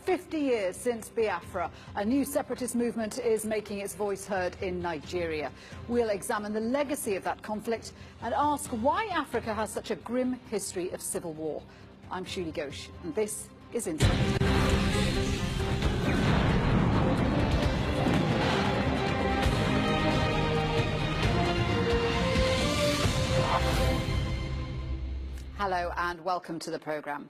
50 years since Biafra, a new separatist movement is making its voice heard in Nigeria. We'll examine the legacy of that conflict and ask why Africa has such a grim history of civil war. I'm Shuli Ghosh, and this is Insight. Hello and welcome to the programme.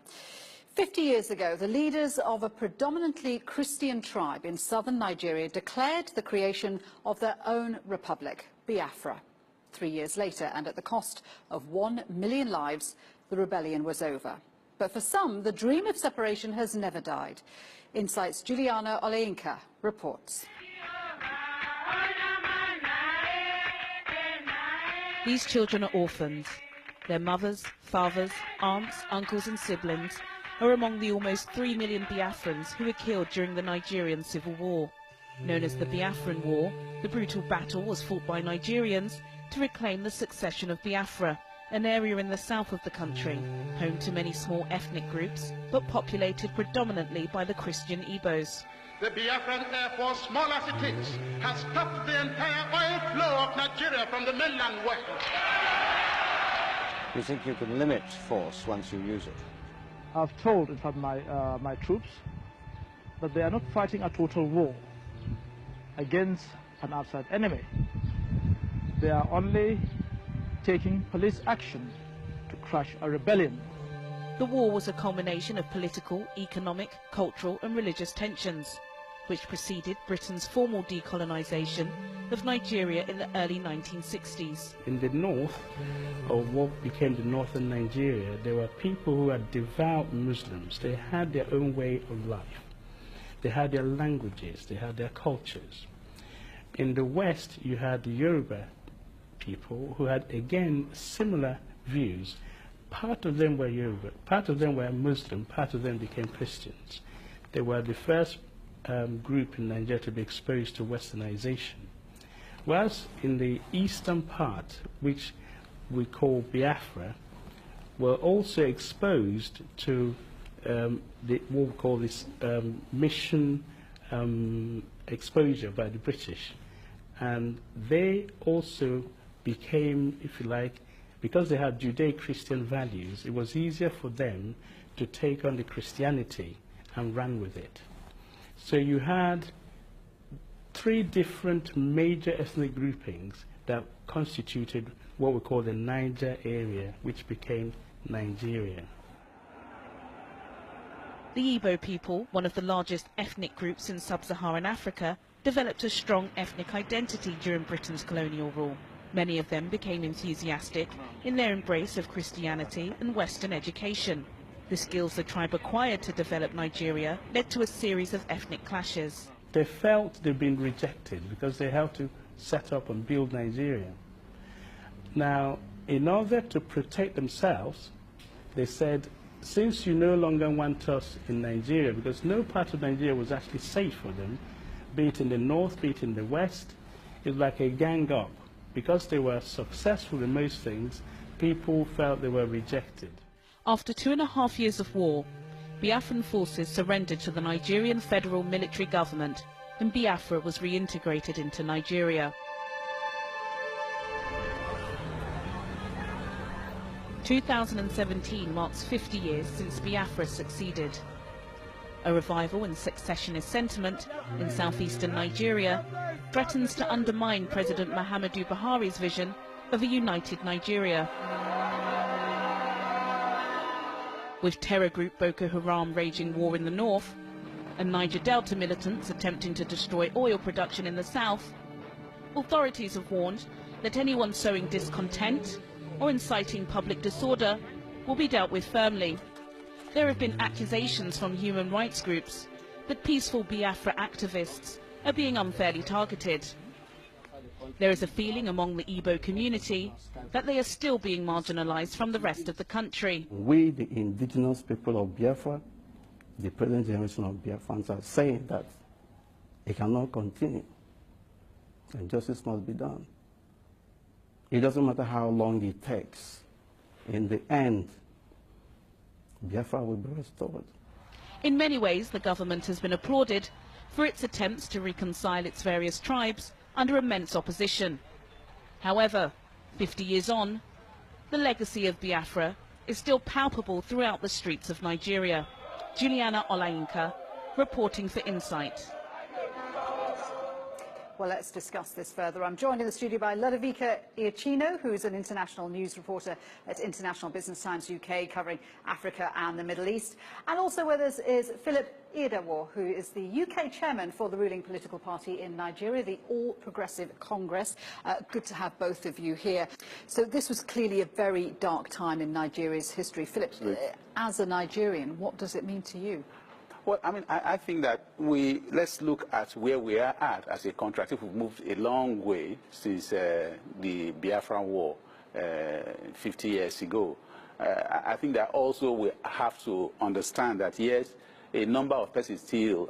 50 years ago, the leaders of a predominantly Christian tribe in southern Nigeria declared the creation of their own republic, Biafra. 3 years later, and at the cost of 1 million lives, the rebellion was over. But for some, the dream of separation has never died. Insight's Juliana Oleinka reports. These children are orphans. Their mothers, fathers, aunts, uncles and siblings are among the almost 3 million Biafrans who were killed during the Nigerian Civil War. Known as the Biafran War, the brutal battle was fought by Nigerians to reclaim the succession of Biafra, an area in the south of the country, home to many small ethnic groups, but populated predominantly by the Christian Igbos. The Biafran Air Force, small as it is, has stopped the entire oil flow of Nigeria from the mainland world. You think you can limit force once you use it? I've told, in fact, my troops that they are not fighting a total war against an outside enemy. They are only taking police action to crush a rebellion. The war was a culmination of political, economic, cultural and religious tensions, which preceded Britain's formal decolonisation of Nigeria in the early 1960s. In the north, of what became the northern Nigeria, there were people who were devout Muslims. They had their own way of life. They had their languages, they had their cultures. In the west, you had the Yoruba people who had, again, similar views. Part of them were Yoruba, part of them were Muslim, part of them became Christians. They were the first group in Nigeria to be exposed to westernization. Whereas in the eastern part, which we call Biafra, were also exposed to what we call this mission exposure by the British. And they also became, if you like, because they had Judeo-Christian values, it was easier for them to take on the Christianity and run with it. So you had 3 different major ethnic groupings that constituted what we call the Niger area, which became Nigeria. The Igbo people, one of the largest ethnic groups in sub-Saharan Africa, developed a strong ethnic identity during Britain's colonial rule. Many of them became enthusiastic in their embrace of Christianity and Western education. The skills the tribe acquired to develop Nigeria led to a series of ethnic clashes. They felt they'd been rejected because they had to set up and build Nigeria. Now, in order to protect themselves, they said, since you no longer want us in Nigeria, because no part of Nigeria was actually safe for them, be it in the north, be it in the west, it's like a gang up. Because they were successful in most things, people felt they were rejected. After 2.5 years of war, Biafran forces surrendered to the Nigerian federal military government and Biafra was reintegrated into Nigeria. 2017 marks 50 years since Biafra succeeded. A revival in successionist sentiment in southeastern Nigeria threatens to undermine President Muhammadu Buhari's vision of a united Nigeria. With terror group Boko Haram waging war in the north and Niger Delta militants attempting to destroy oil production in the south, authorities have warned that anyone sowing discontent or inciting public disorder will be dealt with firmly. There have been accusations from human rights groups that peaceful Biafra activists are being unfairly targeted. There is a feeling among the Igbo community that they are still being marginalized from the rest of the country. We, the indigenous people of Biafra, the present generation of Biafrans, are saying that it cannot continue and justice must be done. It doesn't matter how long it takes. In the end, Biafra will be restored. In many ways, the government has been applauded for its attempts to reconcile its various tribes under immense opposition. However, 50 years on, the legacy of Biafra is still palpable throughout the streets of Nigeria. Juliana Olayinka, reporting for Insight. Well, let's discuss this further. I'm joined in the studio by Ludovica Iacchino, who's an international news reporter at International Business Times UK, covering Africa and the Middle East. And also with us is Philip Iyedawo, who is the UK chairman for the ruling political party in Nigeria, the All Progressive Congress. Good to have both of you here. So this was clearly a very dark time in Nigeria's history. Philip, as a Nigerian, what does it mean to you? Well, I mean, I think that let's look at where we are at as a country. I think we've moved a long way since the Biafra War 50 years ago. I think that also we have to understand that, yes, a number of persons still,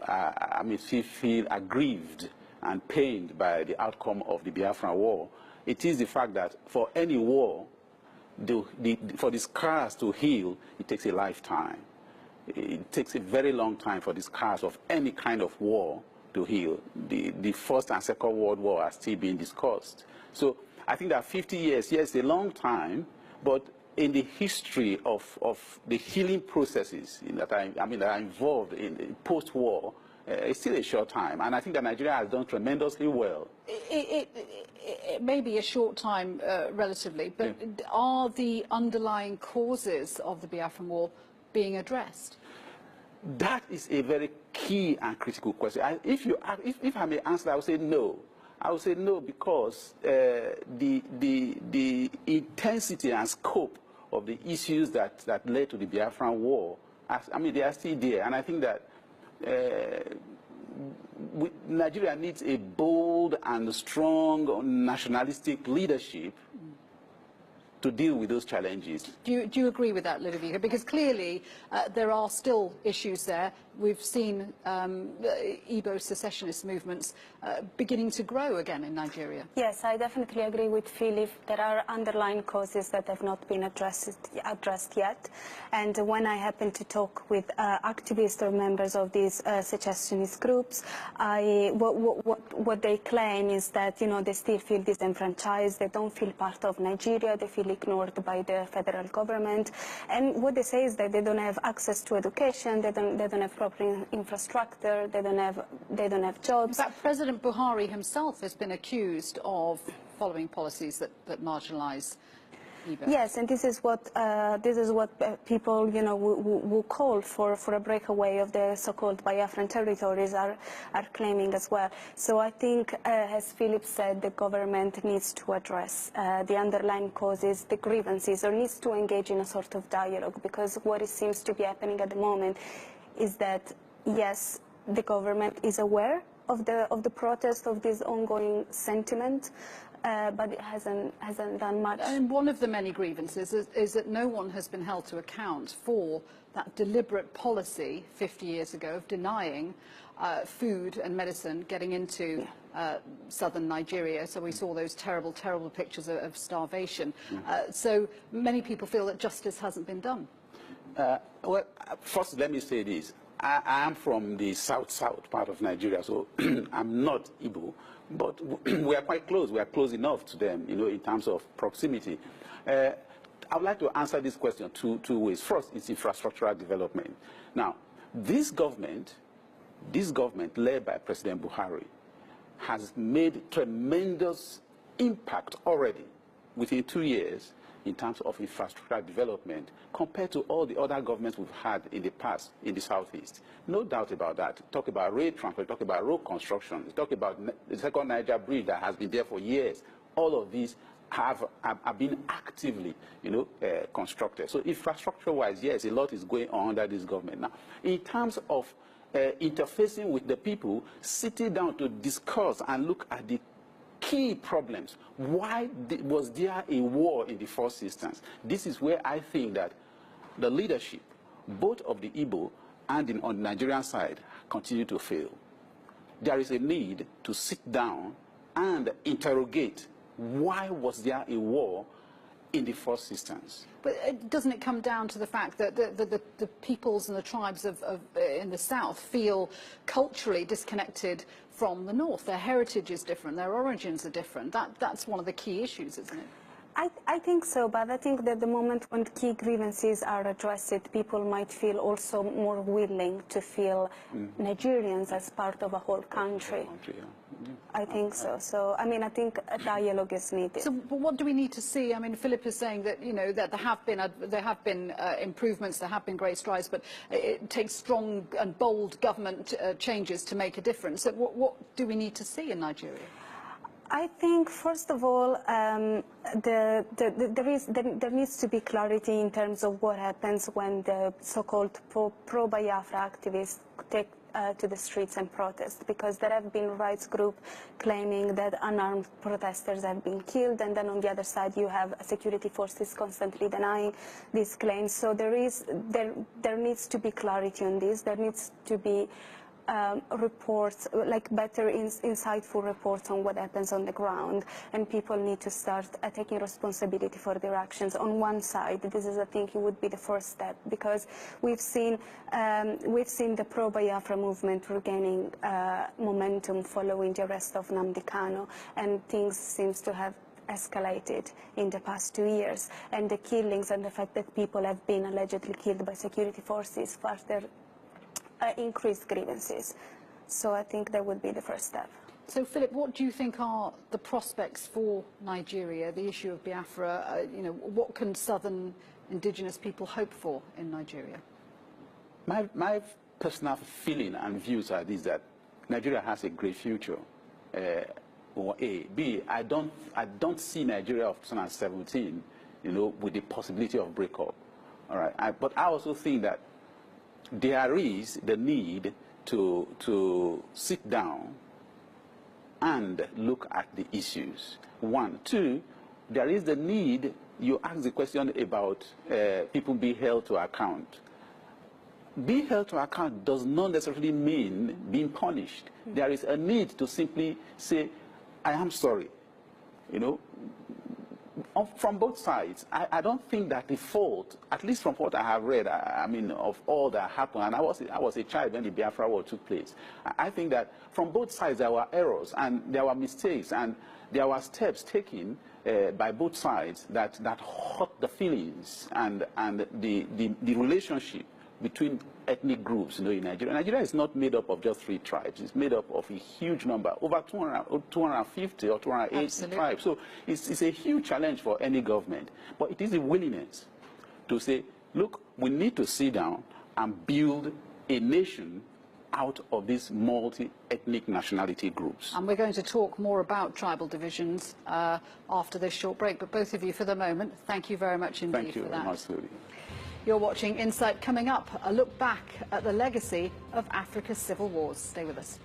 feel aggrieved and pained by the outcome of the Biafra War. It is the fact that for any war, for the scars to heal, it takes a lifetime. It takes a very long time for the scars of any kind of war to heal. The First and Second World War are still being discussed. So I think that 50 years, yes, a long time, but in the history of the healing processes that are involved in post-war, it's still a short time. And I think that Nigeria has done tremendously well. It may be a short time, relatively, but are the underlying causes of the Biafran War being addressed? That is a very key and critical question. If I may answer, I would say no. I would say no because the intensity and scope of the issues that led to the Biafran War, they are still there. And I think that Nigeria needs a bold and strong nationalistic leadership to deal with those challenges. Do you agree with that, Ludovica? Because clearly there are still issues there. We've seen Igbo secessionist movements beginning to grow again in Nigeria. Yes, I definitely agree with Philip. There are underlying causes that have not been addressed yet. And when I happen to talk with activists or members of these secessionist groups, what they claim is that, they still feel disenfranchised, they don't feel part of Nigeria, they feel ignored by the federal government. And what they say is that they don't have access to education, they don't have proper infrastructure, they don't have jobs. In fact, President Buhari himself has been accused of following policies that marginalise Igbo. Yes, and this is what people, who call for a breakaway of the so-called Biafran territories are claiming as well. So I think, as Philip said, the government needs to address the underlying causes, the grievances, or needs to engage in a sort of dialogue, because what it seems to be happening at the moment is that, yes, the government is aware of the protest, of this ongoing sentiment, but it hasn't done much. And one of the many grievances is that no one has been held to account for that deliberate policy 50 years ago of denying food and medicine getting into southern Nigeria. So we saw those terrible, terrible pictures of starvation. So many people feel that justice hasn't been done. Well, first let me say this. I am from the south part of Nigeria, so I'm not Igbo, but we are quite close. We are close enough to them, in terms of proximity. I would like to answer this question two ways. First, it's infrastructural development. Now, this government led by President Buhari has made tremendous impact already within 2 years in terms of infrastructural development compared to all the other governments we've had in the past in the southeast. No doubt about that. Talk about rail transport, talk about road construction, talk about the second Niger bridge that has been there for years. All of these have been actively, constructed. So infrastructure-wise, yes, a lot is going on under this government. Now, in terms of interfacing with the people, sitting down to discuss and look at the key problems. Why was there a war in the first instance? This is where I think that the leadership, both of the Igbo and on the Nigerian side, continue to fail. There is a need to sit down and interrogate why was there a war in the first instance. But doesn't it come down to the fact that the peoples and the tribes in the south feel culturally disconnected from the north? Their heritage is different, their origins are different. That's one of the key issues, isn't it? I think so, but I think that the moment when key grievances are addressed, people might feel also more willing to feel Nigerians as part of a whole country. I think so. So, I mean, I think a dialogue is needed. So, but what do we need to see? I mean, Philip is saying that, you know, that there have been improvements, there have been great strides, but it takes strong and bold government changes to make a difference. So what do we need to see in Nigeria? I think, first of all, there needs to be clarity in terms of what happens when the so-called pro-Biafra activists take to the streets and protest, because there have been rights groups claiming that unarmed protesters have been killed, and then on the other side you have security forces constantly denying these claims. So there needs to be clarity on this. There needs to be reports, like better insightful reports on what happens on the ground, and people need to start taking responsibility for their actions. On one side, this is, I think, it would be the first step, because we've seen the pro-Biafra movement regaining momentum following the arrest of Nnamdi Kanu, and things seems to have escalated in the past 2 years, and the killings and the fact that people have been allegedly killed by security forces further increased grievances. So I think that would be the first step. So, Philip, what do you think are the prospects for Nigeria, the issue of Biafra? You know, what can southern indigenous people hope for in Nigeria? My personal feeling and views are this, that Nigeria has a great future. Or A. B, I don't see Nigeria of 2017, you know, with the possibility of breakup. All right. But I also think that there is the need to sit down and look at the issues. One. Two, there is the need, you asked the question about people being held to account. Being held to account does not necessarily mean being punished. There is a need to simply say, I am sorry, you know. From both sides, I don't think that the fault, at least from what I have read, I mean, of all that happened, and I was a child when the Biafra War took place. I think that from both sides there were errors and there were mistakes and there were steps taken by both sides that hurt the feelings and the relationship between ethnic groups, you know, in Nigeria. Nigeria is not made up of just 3 tribes. It's made up of a huge number, over 250 or 280 Absolutely. tribes. So it's a huge challenge for any government. But it is a willingness to say, look, we need to sit down and build a nation out of these multi-ethnic nationality groups. And we're going to talk more about tribal divisions after this short break. But both of you, for the moment, thank you very much indeed. Thank you for very that. much, Sylvie. You're watching Insight. Coming up, a look back at the legacy of Africa's civil wars. Stay with us.